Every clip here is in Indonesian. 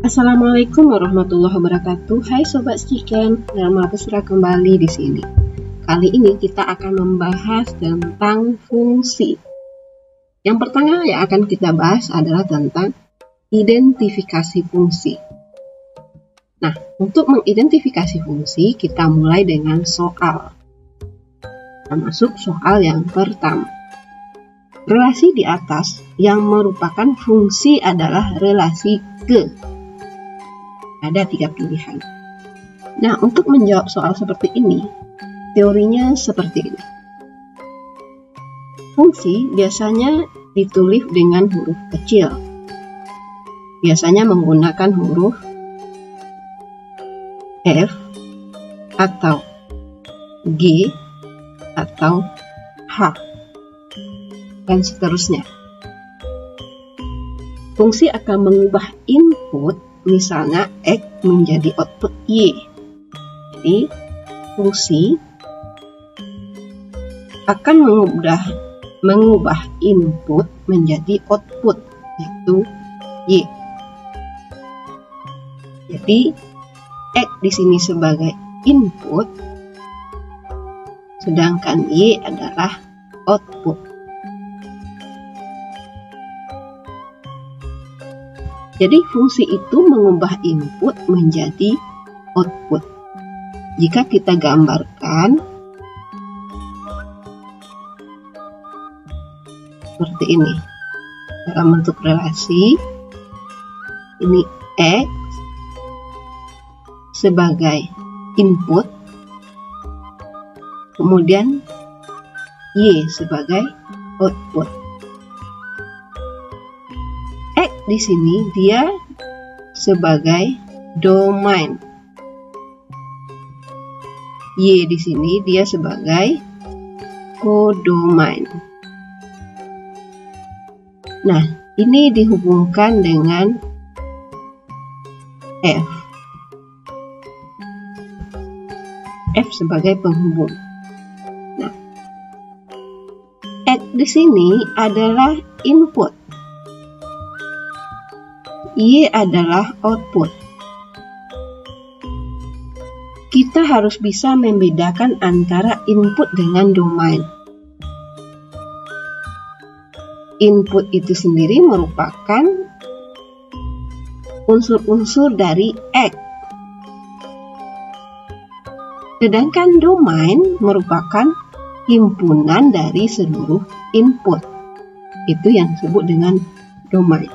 Assalamualaikum warahmatullahi wabarakatuh. Hai Sobat Stiken, nama Busra kembali di sini. Kali ini kita akan membahas tentang fungsi. Yang pertama yang akan kita bahas adalah tentang identifikasi fungsi. Nah, untuk mengidentifikasi fungsi, kita mulai dengan soal. Termasuk soal yang pertama. Relasi di atas yang merupakan fungsi adalah relasi ke. Ada 3 pilihan. Nah, untuk menjawab soal seperti ini, teorinya seperti ini. Fungsi biasanya ditulis dengan huruf kecil. Biasanya menggunakan huruf F atau G atau H dan seterusnya. Fungsi akan mengubah input, misalnya X menjadi output Y. Jadi, fungsi akan mengubah input menjadi output, yaitu Y. Jadi, X di sini sebagai input, sedangkan Y adalah output. Jadi fungsi itu mengubah input menjadi output. Jika kita gambarkan seperti ini dalam bentuk relasi, ini X sebagai input, kemudian Y sebagai output. X di sini dia sebagai domain. Y di sini dia sebagai kodomain. Nah, ini dihubungkan dengan F. F sebagai penghubung. Nah, X di sini adalah input. Y adalah output. Kita harus bisa membedakan antara input dengan domain. Input itu sendiri merupakan unsur-unsur dari X. Sedangkan domain merupakan himpunan dari seluruh input. Itu yang disebut dengan domain.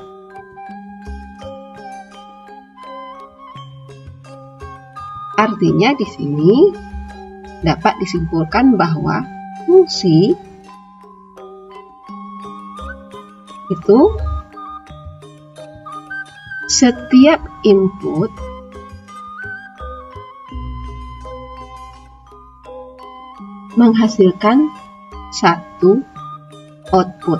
Artinya di sini dapat disimpulkan bahwa fungsi itu setiap input menghasilkan satu output.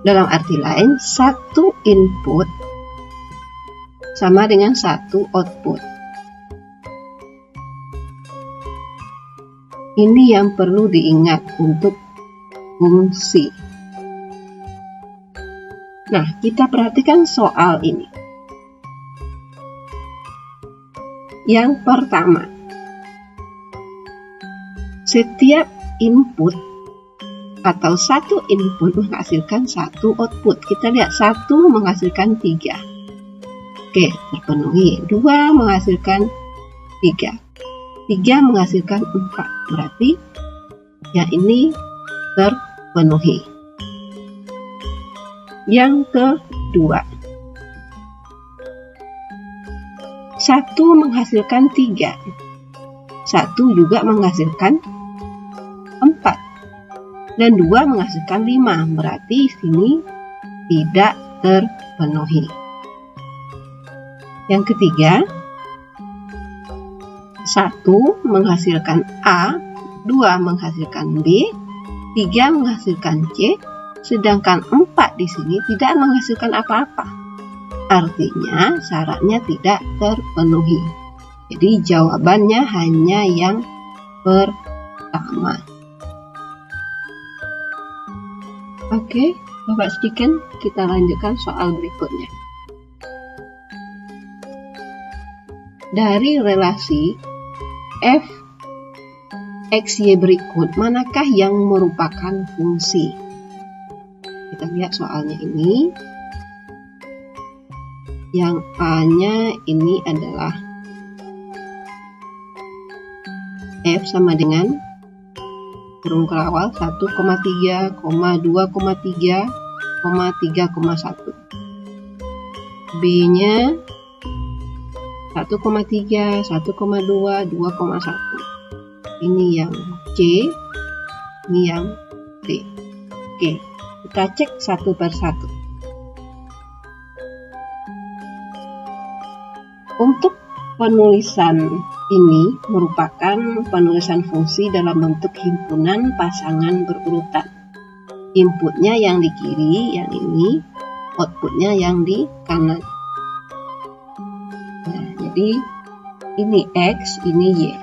Dalam arti lain, satu input sama dengan satu output. Ini yang perlu diingat untuk fungsi. Nah, kita perhatikan soal ini. Yang pertama, setiap input atau satu input menghasilkan satu output. Kita lihat, 1 menghasilkan 3. Oke, terpenuhi. 2 menghasilkan 3. 3 menghasilkan 4. Berarti yang ini terpenuhi. Yang kedua, 1 menghasilkan 3. 1 juga menghasilkan 4. Dan 2 menghasilkan 5. Berarti sini tidak terpenuhi. Yang ketiga, 1 menghasilkan A, 2 menghasilkan B, 3 menghasilkan C, sedangkan 4 di sini tidak menghasilkan apa-apa. artinya syaratnya tidak terpenuhi. Jadi jawabannya hanya yang pertama. Oke, Bapak Stiken, kita lanjutkan soal berikutnya. Dari relasi f x y berikut, manakah yang merupakan fungsi? Kita lihat soalnya ini. Yang A-nya ini adalah F sama dengan kurung kerawal 1,3, 2,3, 3,1. B-nya 1,3, 1,2, 2,1. Ini yang C, ini yang D. Oke, kita cek satu per satu. Untuk penulisan ini merupakan penulisan fungsi dalam bentuk himpunan pasangan berurutan. Inputnya yang di kiri, yang ini, outputnya yang di kanan. Nah, jadi ini X, ini Y.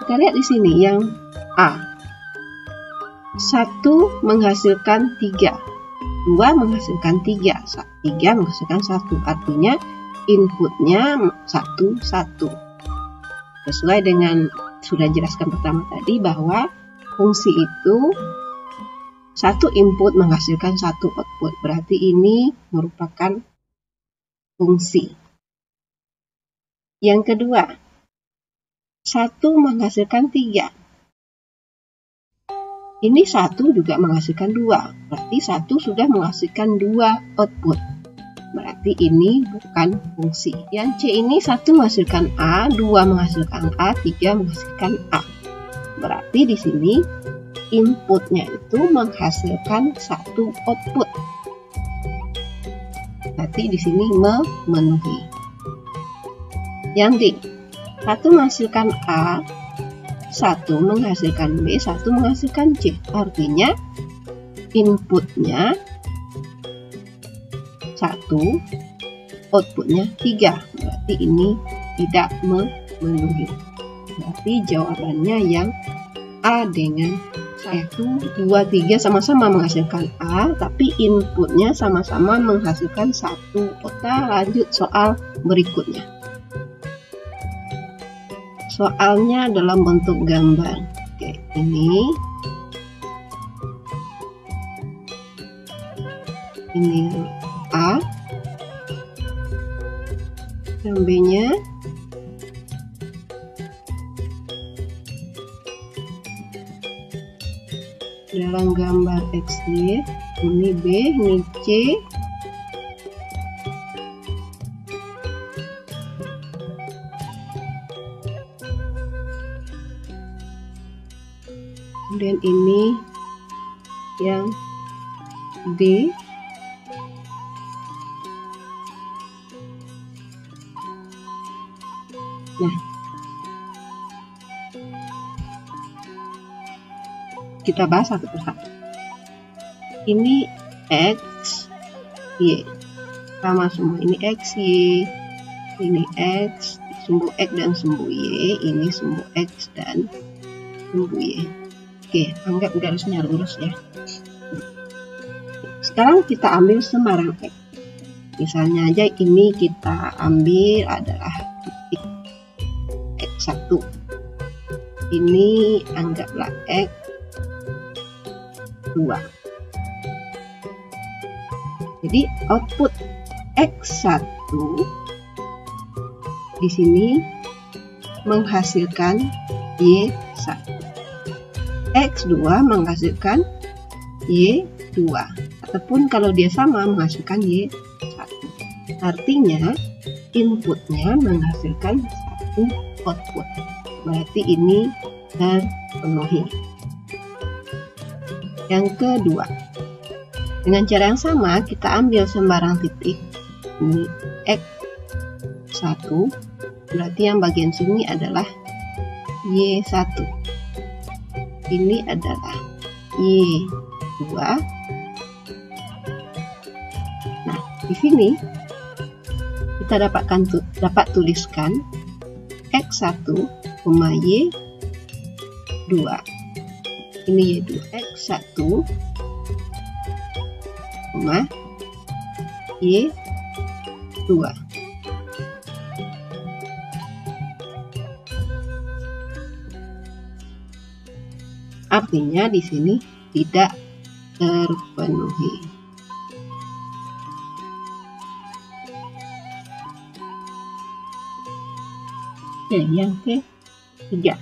Kita lihat di sini yang A. 1 menghasilkan 3. 2 menghasilkan 3, 3 menghasilkan 1, artinya inputnya 1, 1. Sesuai dengan sudah jelaskan pertama tadi bahwa fungsi itu 1 input menghasilkan 1 output, berarti ini merupakan fungsi. Yang kedua, 1 menghasilkan 3. Ini 1 juga menghasilkan 2, berarti 1 sudah menghasilkan 2 output. Berarti ini bukan fungsi. Yang C ini 1 menghasilkan A, 2 menghasilkan A, 3 menghasilkan A. Berarti di sini inputnya itu menghasilkan 1 output. Berarti di sini memenuhi. Yang D, 1 menghasilkan A, 1 menghasilkan B, 1 menghasilkan C. Artinya inputnya 1, outputnya 3. Berarti ini tidak memenuhi. Berarti jawabannya yang A dengan 1, 2, 3 sama-sama menghasilkan A, tapi inputnya sama-sama menghasilkan 1. Kita lanjut soal berikutnya. Soalnya dalam bentuk gambar. Oke, ini A, yang B-nya dalam gambar XY, ini B, ini C, kemudian ini yang D, nah kita bahas satu persatu. Ini X, Y sama semua, ini X, Y, ini X, sumbu X dan sumbu Y, ini sumbu X dan sumbu Y. Oke, anggap garisnya lurus ya. Sekarang kita ambil sembarang X. Misalnya aja ini kita ambil adalah titik X1. Ini anggaplah X2. Jadi output X1 di sini menghasilkan Y1. X2 menghasilkan Y2, ataupun kalau dia sama menghasilkan Y1. Artinya inputnya menghasilkan 1 output. Berarti ini terpenuhi. Yang kedua, dengan cara yang sama kita ambil sembarang titik. Ini X1, berarti yang bagian sini adalah Y1. Ini adalah Y2, Di sini kita dapat tuliskan X1, Y2. Ini Y2, X1, Y2. Artinya di sini tidak terpenuhi. Oke, yang ketiga.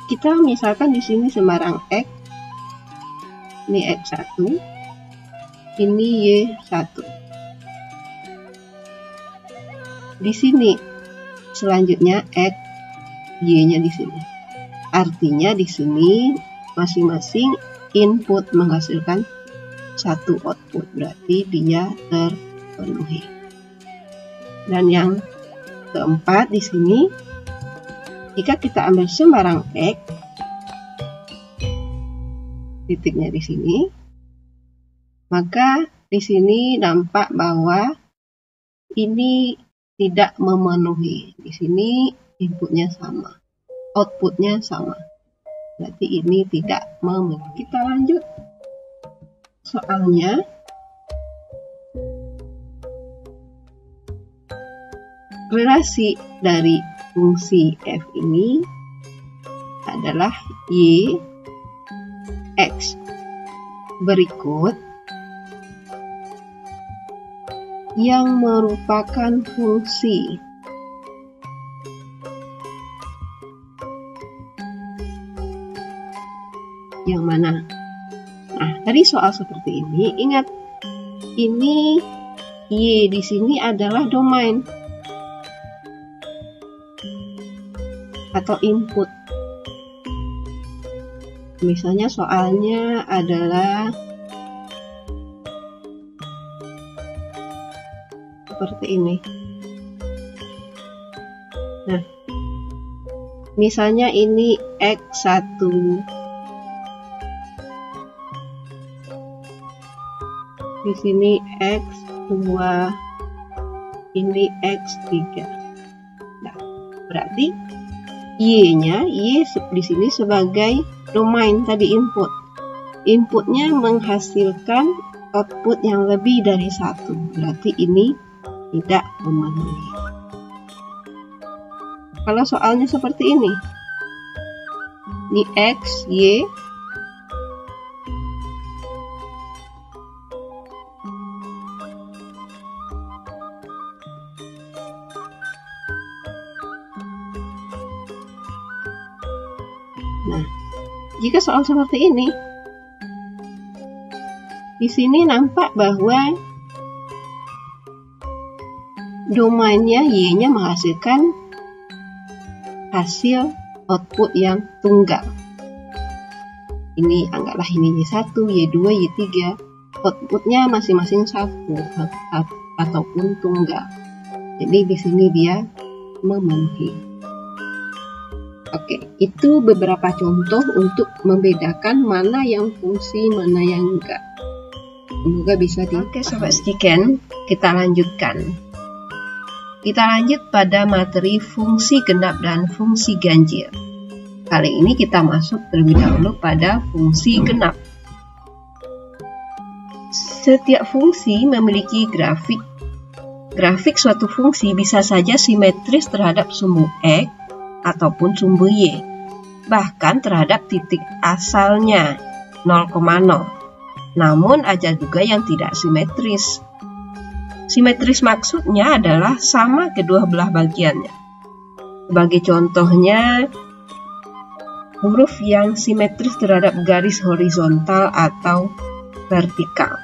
Kita misalkan di sini sembarang X. Ini X1. Ini Y1. Di sini selanjutnya X, Y-nya di sini. Artinya di sini masing-masing input menghasilkan satu output, berarti dia terpenuhi. Dan yang keempat di sini, jika kita ambil sembarang X, titiknya di sini, maka di sini nampak bahwa ini tidak memenuhi. Di sini inputnya sama, outputnya sama, berarti ini tidak memenuhi. Kita lanjut soalnya. Relasi dari fungsi f ini adalah y x berikut yang merupakan fungsi yang mana? Nah, dari soal seperti ini, ingat ini y di sini adalah domain atau input. Misalnya soalnya adalah seperti ini. Nah, misalnya ini X1, di sini X2, ini X3. Nah, berarti Y-nya, Y di sini sebagai domain tadi input. Inputnya menghasilkan output yang lebih dari satu. Berarti ini tidak memenuhi. Kalau soalnya seperti ini. Ini X, Y. Nah, jika soal seperti ini, di sini nampak bahwa domainnya Y-nya menghasilkan hasil output yang tunggal. Ini anggaplah ini Y1, Y2, Y3. Outputnya masing-masing satu ataupun tunggal. Jadi di sini dia memenuhi. Oke, itu beberapa contoh untuk membedakan mana yang fungsi, mana yang enggak. Semoga bisa Oke, Sobat Stiken, kita lanjutkan. Kita lanjut pada materi fungsi genap dan fungsi ganjil. Kali ini kita masuk terlebih dahulu pada fungsi genap. Setiap fungsi memiliki grafik. Grafik suatu fungsi bisa saja simetris terhadap sumbu X ataupun sumbu Y, bahkan terhadap titik asalnya 0,0. Namun ada juga yang tidak simetris. Simetris maksudnya adalah sama kedua belah bagiannya. Sebagai contohnya, huruf yang simetris terhadap garis horizontal atau vertikal.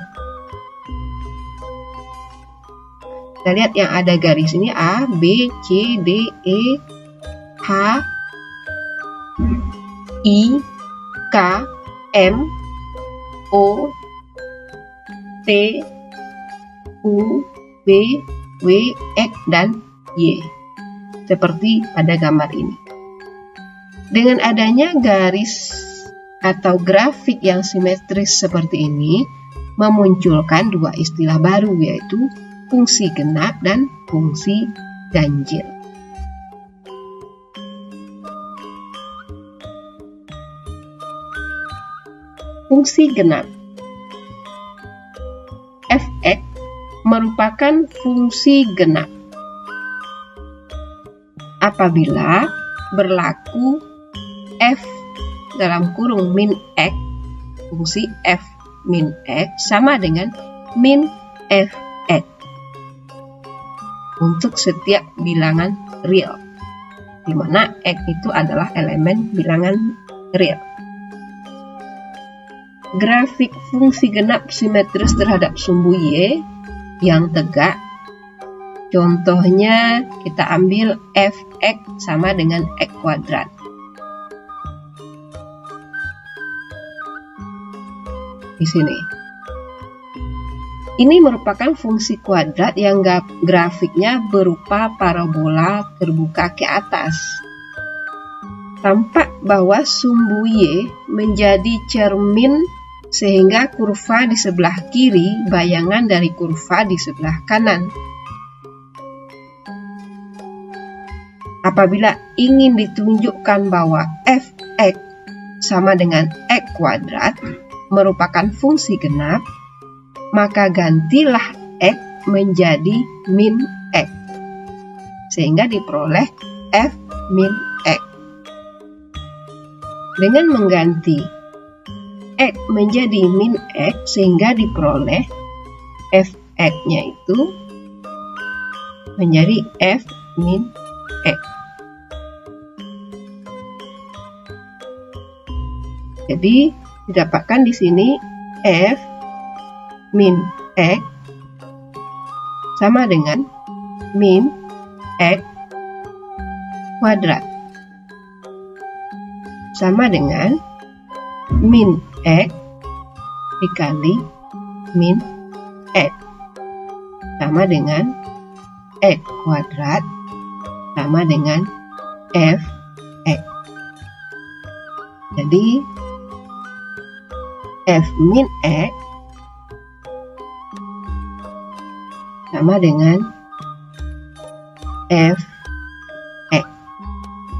Kita lihat yang ada garis ini A, B, C, D, E, H, I, K, M, O, T, U, V, W, X, dan Y. Seperti pada gambar ini. Dengan adanya garis atau grafik yang simetris seperti ini, memunculkan dua istilah baru, yaitu fungsi genap dan fungsi ganjil. Fungsi genap. Fx merupakan fungsi genap apabila berlaku f dalam kurung min x, fungsi f min x sama dengan min fx untuk setiap bilangan real, di mana x itu adalah elemen bilangan real. Grafik fungsi genap simetris terhadap sumbu y yang tegak. Contohnya kita ambil fx sama dengan x kuadrat. Di sini. Ini merupakan fungsi kuadrat yang grafiknya berupa parabola terbuka ke atas. Tampak bahwa sumbu y menjadi cermin sehingga kurva di sebelah kiri bayangan dari kurva di sebelah kanan. Apabila ingin ditunjukkan bahwa fx sama dengan x kuadrat merupakan fungsi genap, maka gantilah x menjadi min x, sehingga diperoleh f min x. Dengan mengganti x menjadi min x sehingga diperoleh fx-nya itu menjadi f min x. Jadi didapatkan di sini f min x sama dengan min x kuadrat sama dengan min x dikali min x sama dengan x kuadrat sama dengan fx. Jadi f min x sama dengan fx.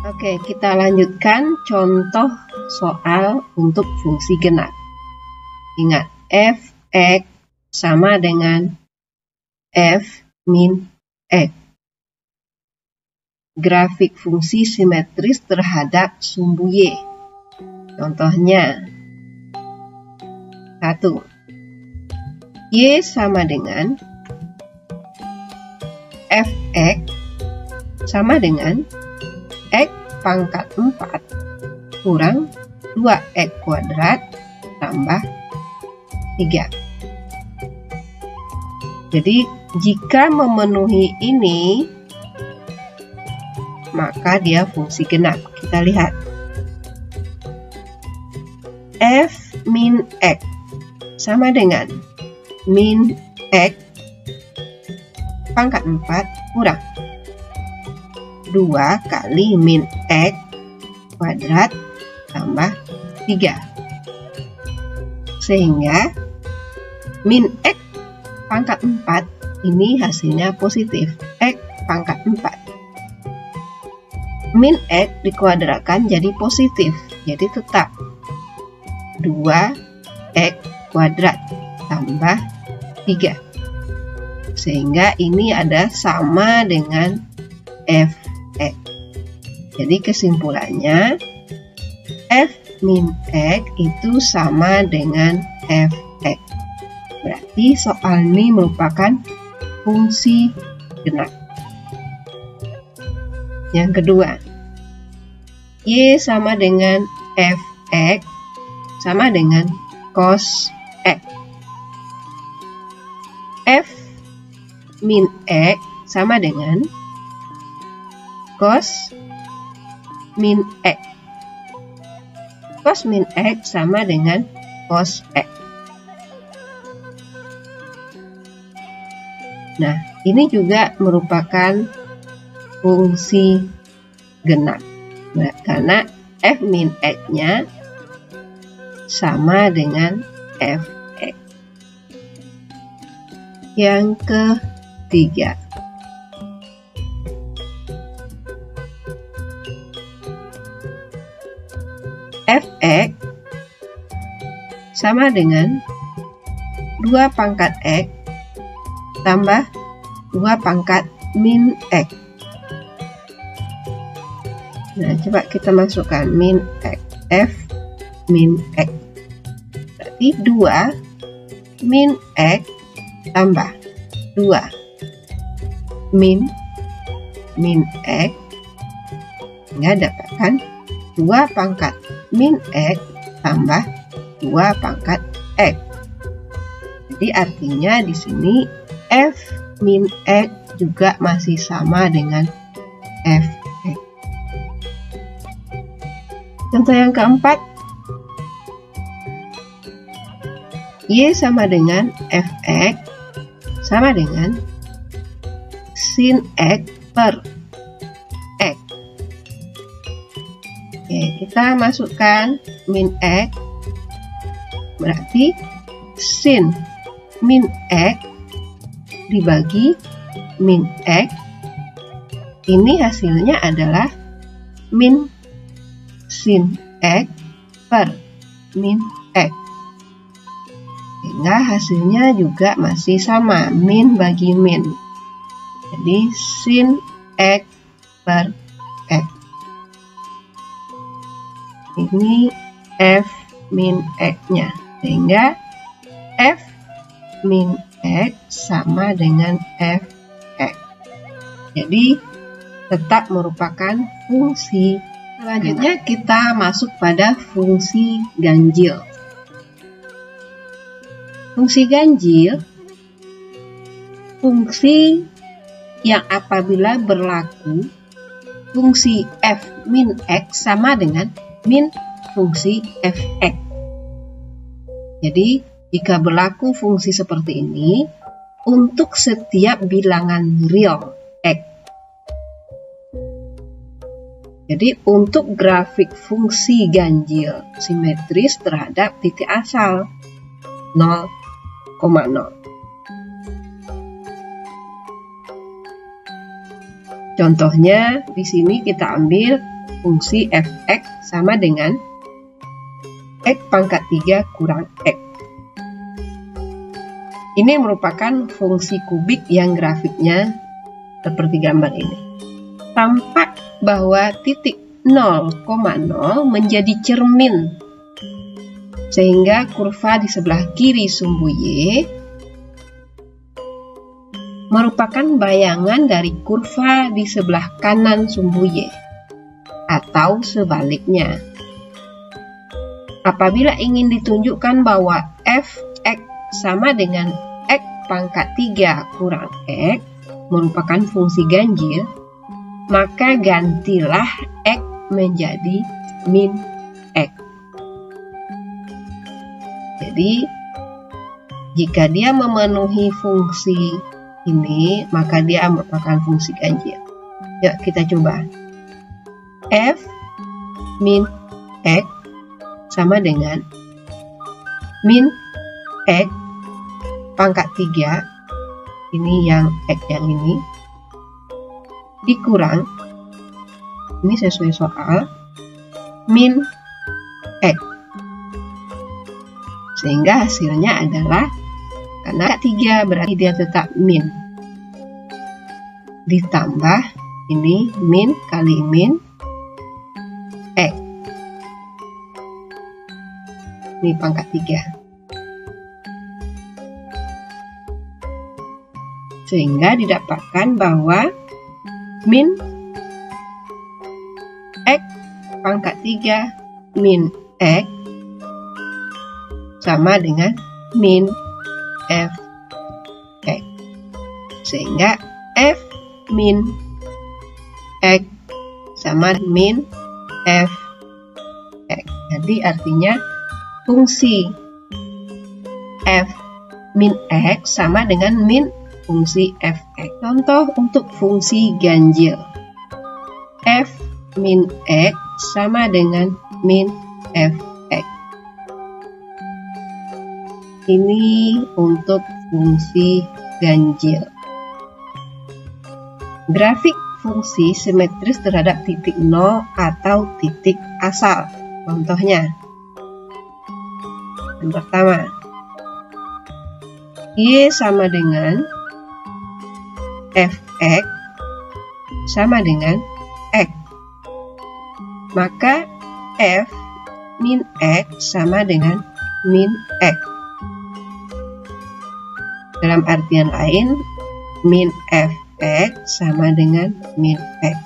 Oke, kita lanjutkan contoh soal untuk fungsi genap. Ingat, fx sama dengan f min x. Grafik fungsi simetris terhadap sumbu y. Contohnya, 1. Y sama dengan fx sama dengan x pangkat 4 kurang 2x kuadrat tambah 3. Jadi jika memenuhi ini, maka dia fungsi genap. Kita lihat. F min x sama dengan min x pangkat 4 kurang 2 kali min x kuadrat tambah 3. Sehingga min x pangkat 4 ini hasilnya positif. X pangkat 4. Min x dikuadratkan jadi positif. Jadi tetap 2x kuadrat tambah 3. Sehingga ini ada sama dengan fx. Jadi kesimpulannya f min x itu sama dengan fx. Berarti soal ini merupakan fungsi genap. Yang kedua, y sama dengan fx sama dengan cos x. F min x sama dengan cos min x. Cos min x sama dengan cos x. Nah, ini juga merupakan fungsi genap. Karena f min x-nya sama dengan fx. yang ketiga. Fx sama dengan 2 pangkat X tambah 2 pangkat min X. Nah, coba kita masukkan min X. F min X. Berarti 2 min X tambah 2 min X, sehingga dapatkan 2 pangkat min X tambah 2 pangkat X. Jadi artinya di sini F min X juga masih sama dengan Fx. Contoh yang keempat, Y sama dengan Fx sama dengan sin X per X. Oke, kita masukkan min X, berarti sin min X dibagi min X, ini hasilnya adalah min sin X per min X, sehingga hasilnya juga masih sama, min bagi min, jadi sin X per X. Ini F min X-nya, sehingga F min X sama dengan Fx. Jadi tetap merupakan fungsi. Selanjutnya kita masuk pada fungsi ganjil. Fungsi ganjil, fungsi yang apabila berlaku fungsi F min X sama dengan min fungsi Fx. Jadi jika berlaku fungsi seperti ini untuk setiap bilangan real X. Jadi untuk grafik fungsi ganjil simetris terhadap titik asal 0,0. Contohnya di sini kita ambil fungsi Fx sama dengan X pangkat 3 kurang X. Ini merupakan fungsi kubik yang grafiknya seperti gambar ini. Tampak bahwa titik 0,0 menjadi cermin, sehingga kurva di sebelah kiri sumbu Y merupakan bayangan dari kurva di sebelah kanan sumbu Y, atau sebaliknya. Apabila ingin ditunjukkan bahwa Fx sama dengan X pangkat 3 kurang X merupakan fungsi ganjil, maka gantilah X menjadi min X. Jadi, jika dia memenuhi fungsi ini, maka dia merupakan fungsi ganjil. Yuk kita coba. F min X sama dengan min X pangkat 3, ini yang X yang ini, dikurang, ini sesuai soal, min X. Sehingga hasilnya adalah, karena 3 berarti dia tetap min, ditambah ini min kali min X, ini pangkat 3, sehingga didapatkan bahwa min X pangkat 3 min X sama dengan min Fx, sehingga F min X sama min Fx. Jadi artinya fungsi F min X sama dengan min fungsi Fx. Contoh untuk fungsi ganjil, F min X sama dengan min Fx. Ini untuk fungsi ganjil. Grafik fungsi simetris terhadap titik nol atau titik asal. Contohnya, yang pertama, Y sama dengan Fx sama dengan X. Maka F min X sama dengan min X. Dalam artian lain, min Fx sama dengan min X.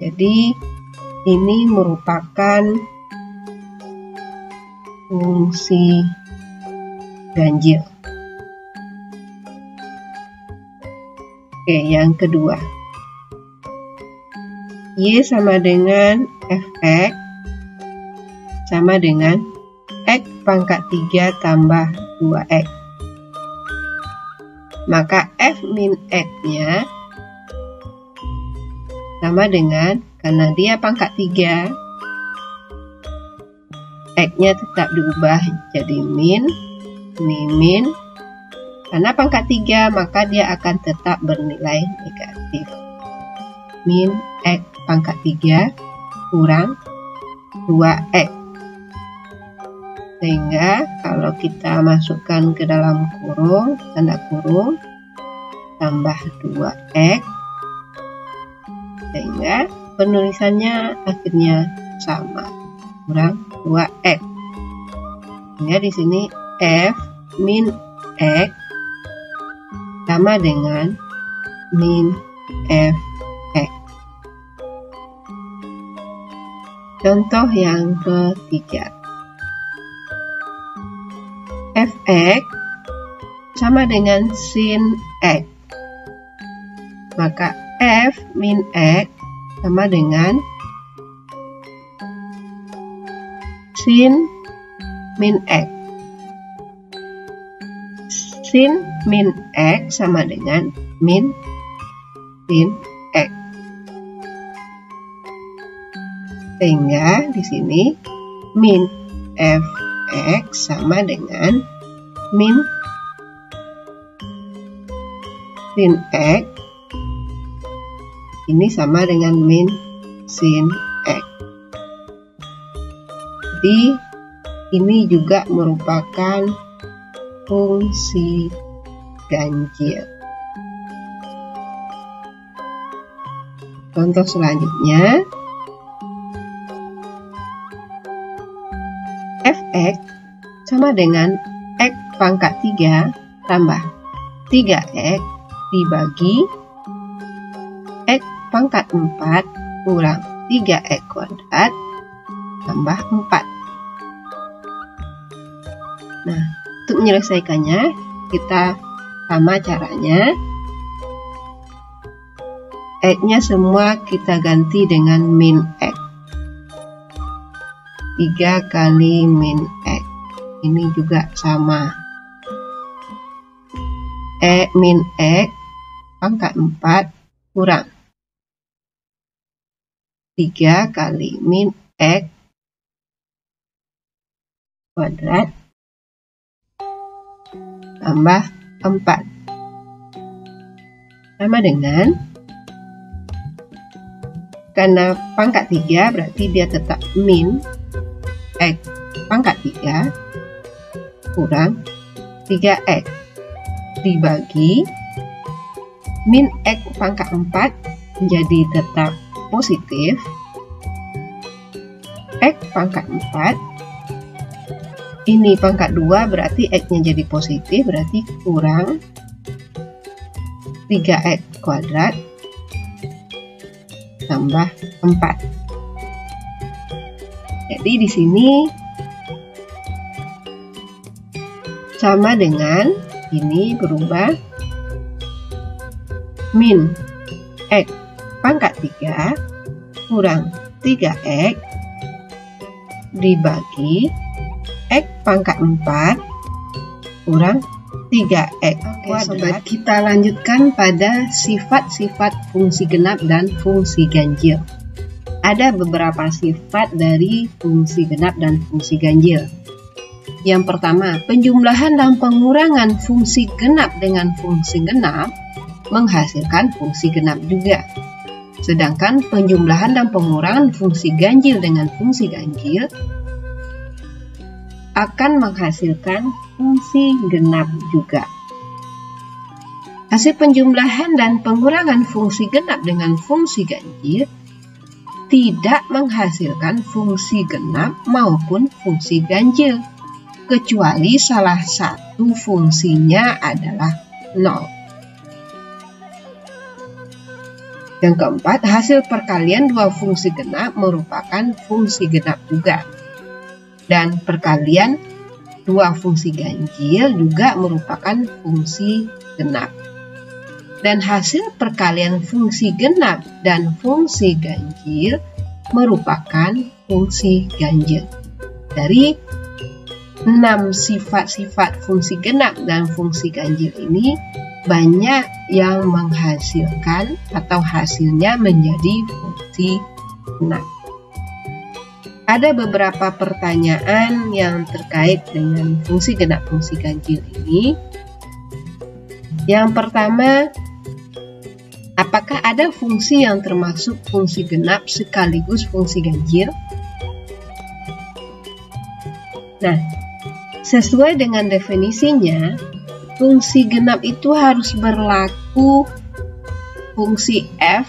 Jadi ini merupakan fungsi ganjil. Oke, yang kedua, Y sama dengan Fx sama dengan X pangkat 3 tambah 2X. Maka F min X-nya sama dengan, karena dia pangkat 3, X-nya tetap diubah jadi min, ini min. Karena pangkat 3, maka dia akan tetap bernilai negatif. Min X pangkat 3 kurang 2X. Sehingga kalau kita masukkan ke dalam kurung, tanda kurung, tambah 2X, sehingga penulisannya akhirnya sama, kurang 2X. Sehingga di sini F min X sama dengan min Fx. Contoh yang ketiga, Fx sama dengan sin X. Maka F min X sama dengan sin min X. Sin min X sama dengan min sin X. Sehingga di sini min Fx sama dengan min sin X. Ini sama dengan min sin X. Jadi ini juga merupakan fungsi ganjil. Contoh selanjutnya, Fx sama dengan X pangkat 3 tambah 3X dibagi X pangkat 4 kurang 3X kuadrat tambah 4. Nah, untuk menyelesaikannya, kita sama caranya. X-nya semua kita ganti dengan min X. 3 kali min X. Ini juga sama. Min X pangkat 4 kurang 3 kali min X kuadrat tambah 4. Sama dengan, karena pangkat 3 berarti dia tetap min X pangkat 3 kurang 3X dibagi min X pangkat 4 menjadi tetap positif. X pangkat 4, ini pangkat 2 berarti X-nya jadi positif, berarti kurang 3X kuadrat tambah 4. Jadi di sini sama dengan ini berubah min X pangkat 3 kurang 3X dibagi X pangkat 4 kurang 3X. Oke sobat, kita lanjutkan pada sifat-sifat fungsi genap dan fungsi ganjil. Ada beberapa sifat dari fungsi genap dan fungsi ganjil. Yang pertama, penjumlahan dan pengurangan fungsi genap dengan fungsi genap menghasilkan fungsi genap juga. Sedangkan penjumlahan dan pengurangan fungsi ganjil dengan fungsi ganjil akan menghasilkan fungsi genap juga. Hasil penjumlahan dan pengurangan fungsi genap dengan fungsi ganjil tidak menghasilkan fungsi genap maupun fungsi ganjil, kecuali salah satu fungsinya adalah 0. Yang keempat, hasil perkalian dua fungsi genap merupakan fungsi genap juga. Dan perkalian dua fungsi ganjil juga merupakan fungsi genap. Dan hasil perkalian fungsi genap dan fungsi ganjil merupakan fungsi ganjil. Dari 6 sifat-sifat fungsi genap dan fungsi ganjil ini, banyak yang menghasilkan atau hasilnya menjadi fungsi genap. Ada beberapa pertanyaan yang terkait dengan fungsi genap fungsi ganjil ini. Yang pertama, apakah ada fungsi yang termasuk fungsi genap sekaligus fungsi ganjil? Nah, sesuai dengan definisinya, fungsi genap itu harus berlaku fungsi f,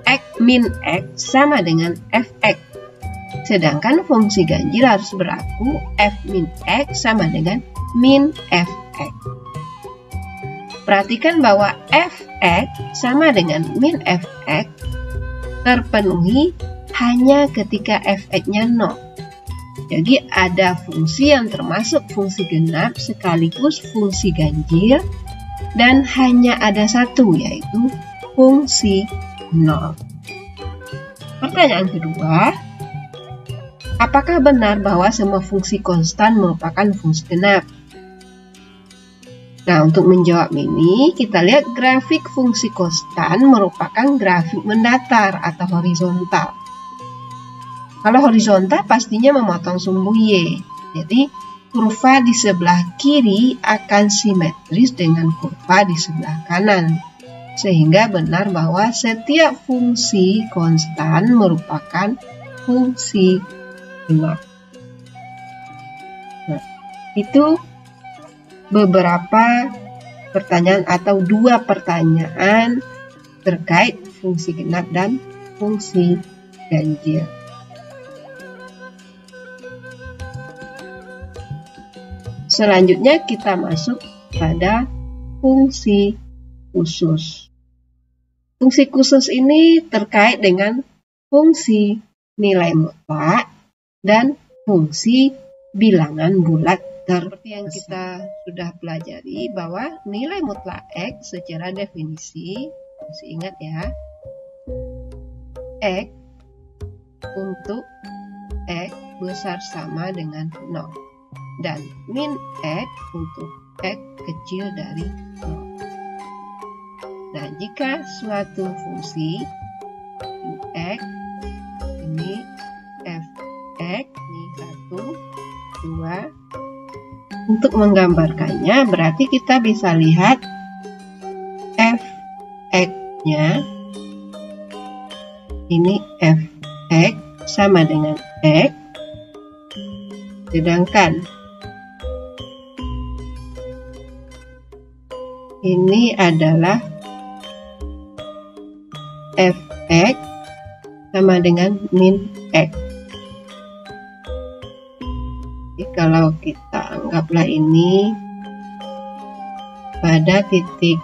x min x sama dengan fx. Sedangkan fungsi ganjil harus berlaku f min x sama dengan min fx. Perhatikan bahwa fx sama dengan min fx terpenuhi hanya ketika fx-nya 0. Jadi ada fungsi yang termasuk fungsi genap sekaligus fungsi ganjil dan hanya ada satu, yaitu fungsi 0. Pertanyaan kedua, apakah benar bahwa semua fungsi konstan merupakan fungsi genap? Nah, untuk menjawab ini, kita lihat grafik fungsi konstan merupakan grafik mendatar atau horizontal. Kalau horizontal pastinya memotong sumbu Y. Jadi, kurva di sebelah kiri akan simetris dengan kurva di sebelah kanan. Sehingga benar bahwa setiap fungsi konstan merupakan fungsi genap. Nah, itu beberapa pertanyaan atau dua pertanyaan terkait fungsi genap dan fungsi ganjil. Selanjutnya kita masuk pada fungsi khusus. Fungsi khusus ini terkait dengan fungsi nilai mutlak dan fungsi bilangan bulat. Seperti yang kita sudah pelajari bahwa nilai mutlak X secara definisi, masih ingat ya, X untuk X besar sama dengan 0 dan min X untuk X kecil dari 0. Nah, jika suatu fungsi X ini fx ini 1, 2. Untuk menggambarkannya berarti kita bisa lihat fx-nya ini fx sama dengan x, sedangkan ini adalah fx sama dengan min x. Jadi kalau kita anggaplah ini pada titik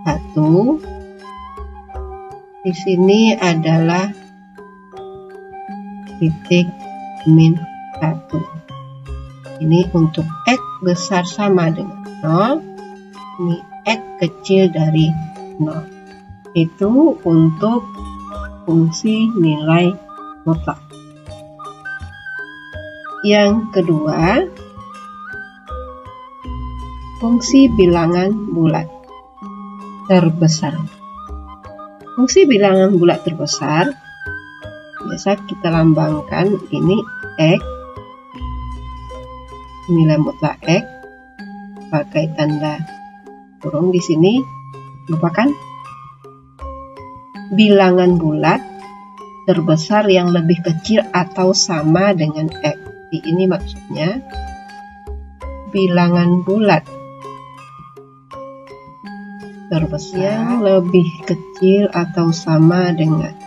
1, di sini adalah titik min 1. Ini untuk X besar sama dengan 0, ini X kecil dari 0. Itu untuk fungsi nilai mutlak. Yang kedua, fungsi bilangan bulat terbesar. Fungsi bilangan bulat terbesar biasa kita lambangkan ini X, nilai mutlak X pakai tanda kurung di sini merupakan bilangan bulat terbesar yang lebih kecil atau sama dengan X. Ini maksudnya bilangan bulat terbesar yang lebih kecil atau sama dengan X.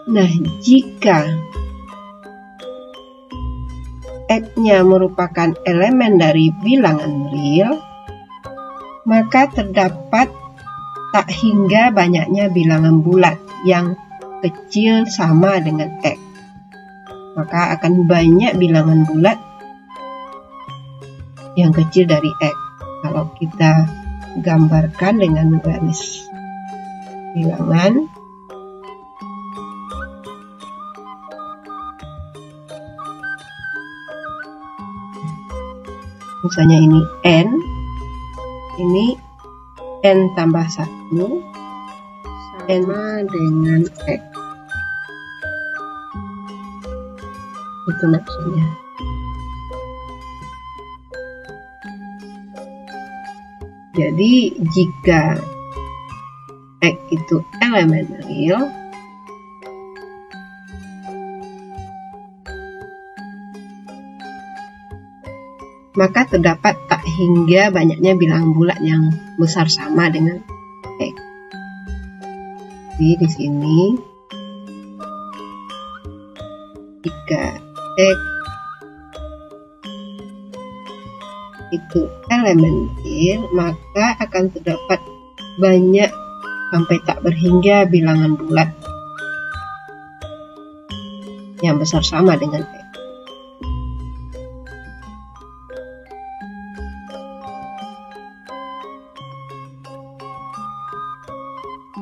Nah, jika X-nya merupakan elemen dari bilangan real, maka terdapat tak hingga banyaknya bilangan bulat yang kecil sama dengan X. Maka akan banyak bilangan bulat yang kecil dari X. Kalau kita gambarkan dengan garis bilangan, misalnya ini N, ini N tambah 1 sama dengan X. Itu maksudnya. Jadi jika X itu elemen real, maka terdapat tak hingga banyaknya bilangan bulat yang besar sama dengan X. Jadi di sini jika X itu elemen real, maka akan terdapat banyak sampai tak berhingga bilangan bulat yang besar sama dengan X.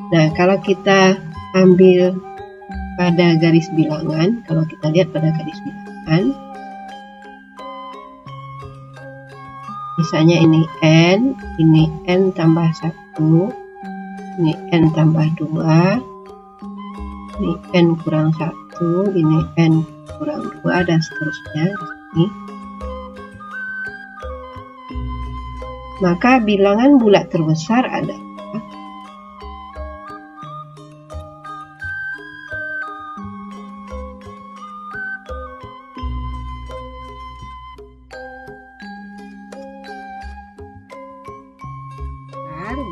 Nah, kalau kita ambil pada garis bilangan, kalau kita lihat pada garis bilangan, misalnya ini N tambah 1, ini N tambah 2, ini N kurang 1, ini N kurang 2, dan seterusnya di sini. Maka bilangan bulat terbesar adalah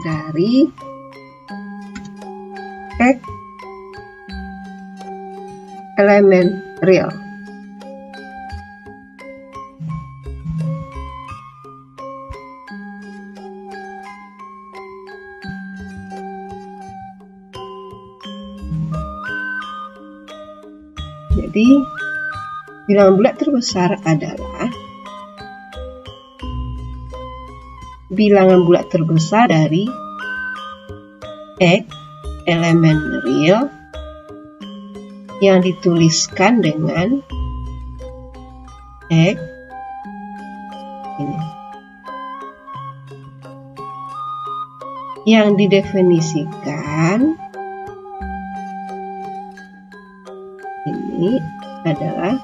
dari X elemen real. Jadi bilangan bulat terbesar adalah bilangan bulat terbesar dari X elemen real yang dituliskan dengan X ini, yang didefinisikan ini adalah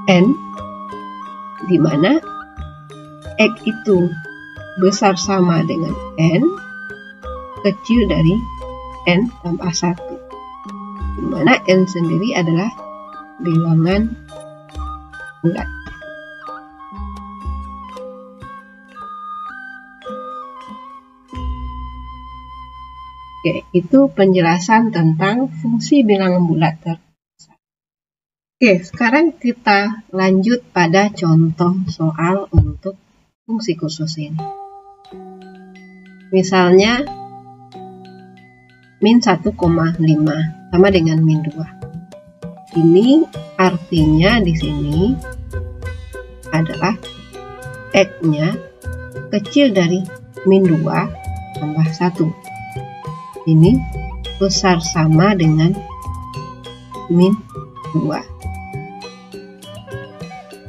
N, di mana X itu besar sama dengan N, kecil dari N tambah 1, di mana N sendiri adalah bilangan bulat. Oke, itu penjelasan tentang fungsi bilangan bulat terbesar. Oke, sekarang kita lanjut pada contoh soal untuk fungsi khusus ini. Misalnya min 1,5 sama dengan min 2. Ini artinya di sini adalah X-nya kecil dari min 2 tambah 1. Ini besar sama dengan min 2.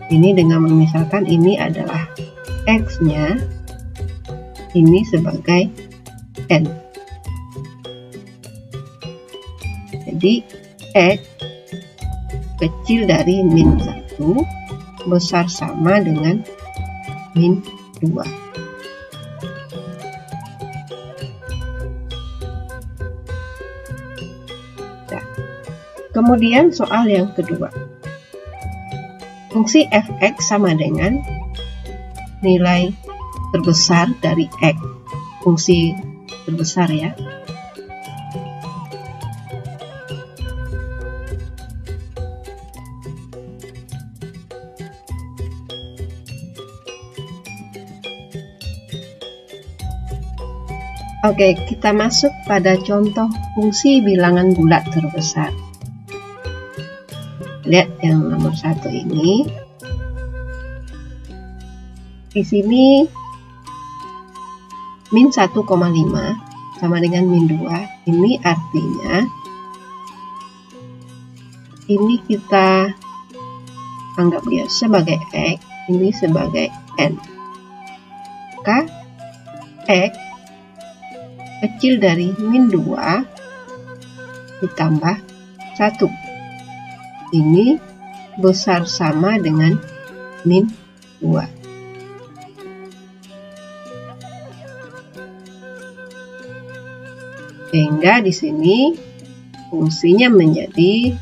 Ini dengan memisalkan ini adalah X-nya, ini sebagai N. Jadi X kecil dari min 1 besar sama dengan min 2. Nah, kemudian soal yang kedua. Fungsi f(x) sama dengan nilai terbesar dari x. Fungsi terbesar ya. Oke, kita masuk pada contoh fungsi bilangan bulat terbesar. Lihat yang nomor 1 ini. Di sini min 1,5 sama dengan min 2. Ini artinya ini kita anggap dia sebagai X, ini sebagai N. Maka X kecil dari min 2 ditambah 1. Ini besar sama dengan min 2. Sehingga di sini fungsinya menjadi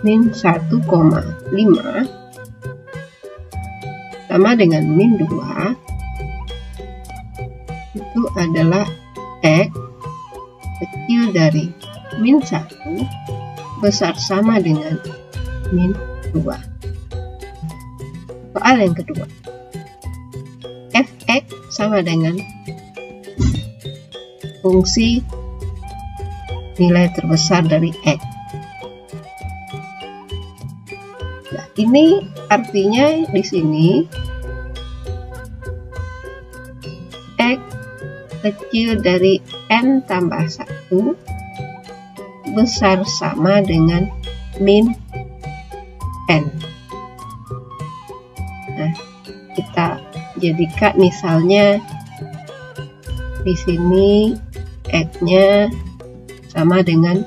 min 1,5 sama dengan min 2 itu adalah X kecil dari min 1 besar sama dengan min 2. Soal yang kedua. Fx sama dengan fungsi nilai terbesar dari X. Nah, ini artinya di sini X kecil dari N tambah 1 besar sama dengan min N. Nah, kita jadikan misalnya di sini X-nya sama dengan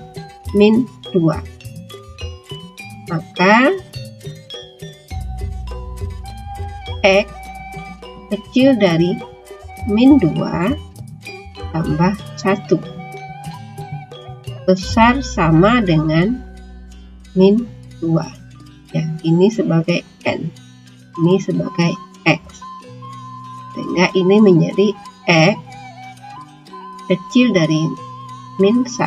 min 2. Maka X kecil dari min 2 tambah 1 besar sama dengan min 2. Ya, ini sebagai N, ini sebagai X. Sehingga ini menjadi X kecil dari min 1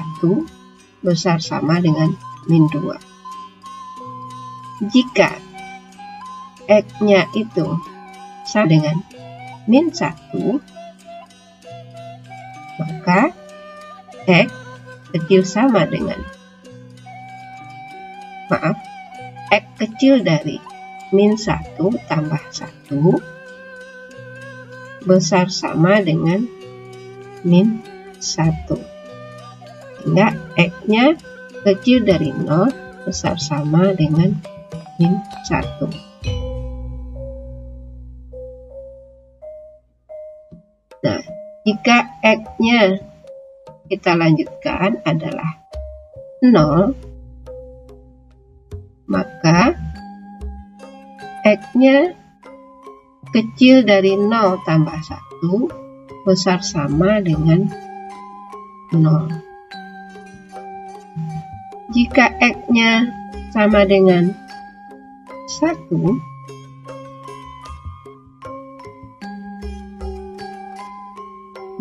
besar sama dengan min 2. Jika X-nya itu sama dengan min 1, maka X kecil sama dengan X kecil dari min 1 tambah 1 besar sama dengan min 1. Sehingga X-nya kecil dari 0 besar sama dengan min 1. Nah, jika X-nya kita lanjutkan adalah 0, maka X-nya kecil dari 0 tambah 1 besar sama dengan 0. Jika X-nya sama dengan 1,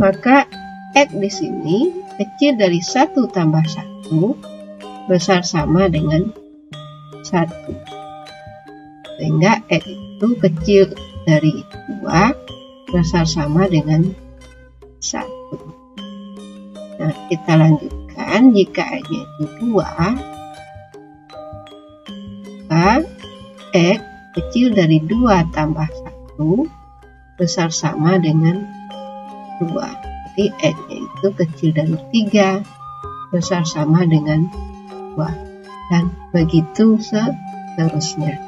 maka X di sini kecil dari 1 tambah 1 besar sama dengan 1. Sehingga X itu kecil dari 2 besar sama dengan 1. Nah, kita lanjutkan. Jika X-nya itu 2, maka maka X kecil dari 2 tambah 1 besar sama dengan 2. Jadi X-nya itu kecil dari 3 besar sama dengan 2. Dan begitu seterusnya.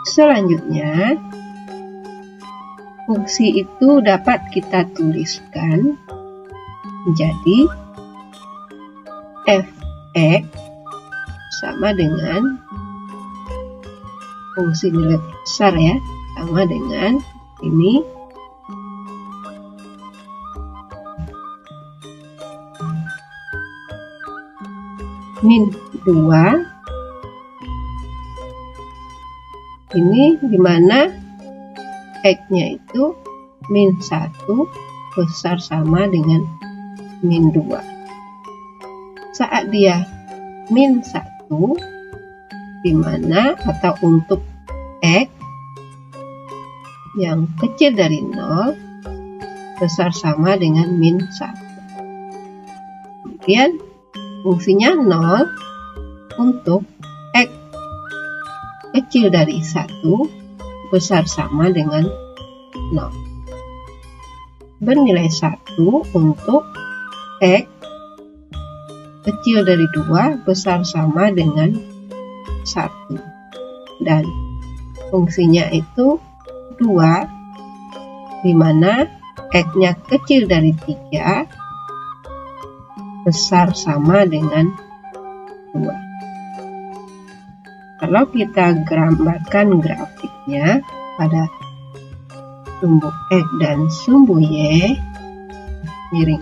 Selanjutnya, fungsi itu dapat kita tuliskan menjadi f(x) sama dengan fungsi nilai besar ya, sama dengan ini min 2. Ini dimana X-nya itu min 1 besar sama dengan min 2. Saat dia min 1, dimana atau untuk X yang kecil dari 0 besar sama dengan min 1. Kemudian fungsinya 0 untuk X kecil dari 1 besar sama dengan 0. Bernilai 1 untuk X kecil dari 2 besar sama dengan 1. Dan fungsinya itu 2, dimana X-nya kecil dari 3 besar sama dengan 2. Kalau kita gambarkan grafiknya pada sumbu X dan sumbu Y miring,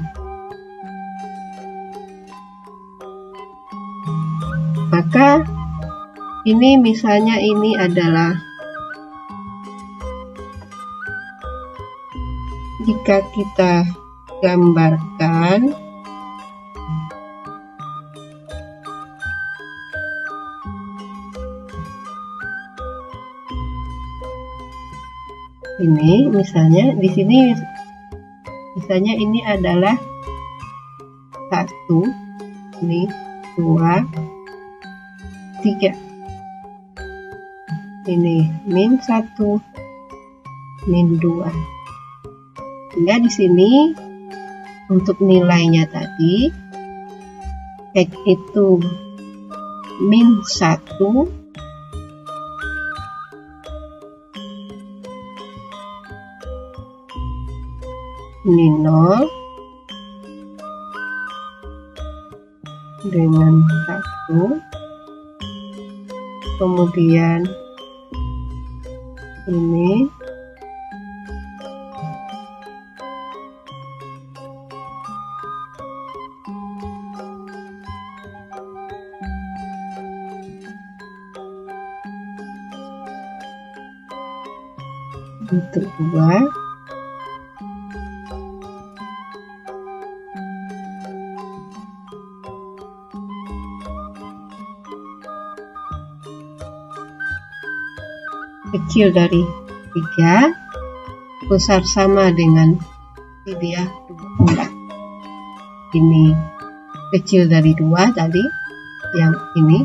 maka ini misalnya ini adalah jika kita gambarkan ini, misalnya di sini misalnya ini adalah 1, ini 2, 3, ini min 1, min 2. Sehingga di sini untuk nilainya tadi X itu min 1 ini 0 dengan 1, kemudian ini untuk 2, kecil dari 3 besar sama dengan dia 2. Ini kecil dari 2 tadi, yang ini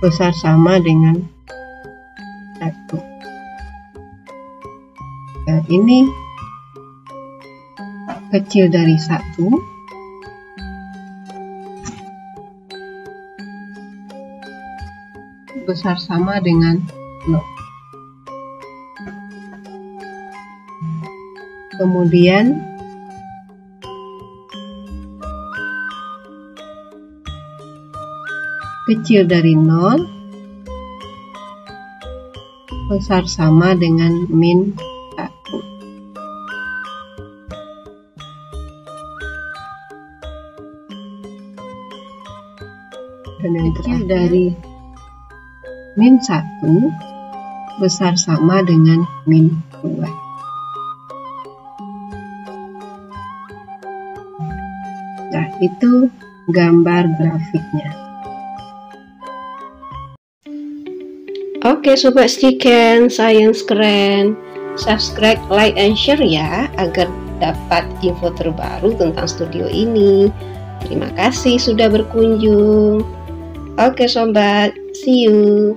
besar sama dengan 1. Nah, ini kecil dari 1 besar sama dengan 0. Kemudian kecil dari 0 besar sama dengan min 1. Dan yang kecil dari min 1 besar sama dengan min 2. Nah, itu gambar grafiknya. Oke Sobat Stiken, Science keren. Subscribe, like, and share ya, agar dapat info terbaru tentang studio ini. Terima kasih sudah berkunjung. Oke sobat, see you.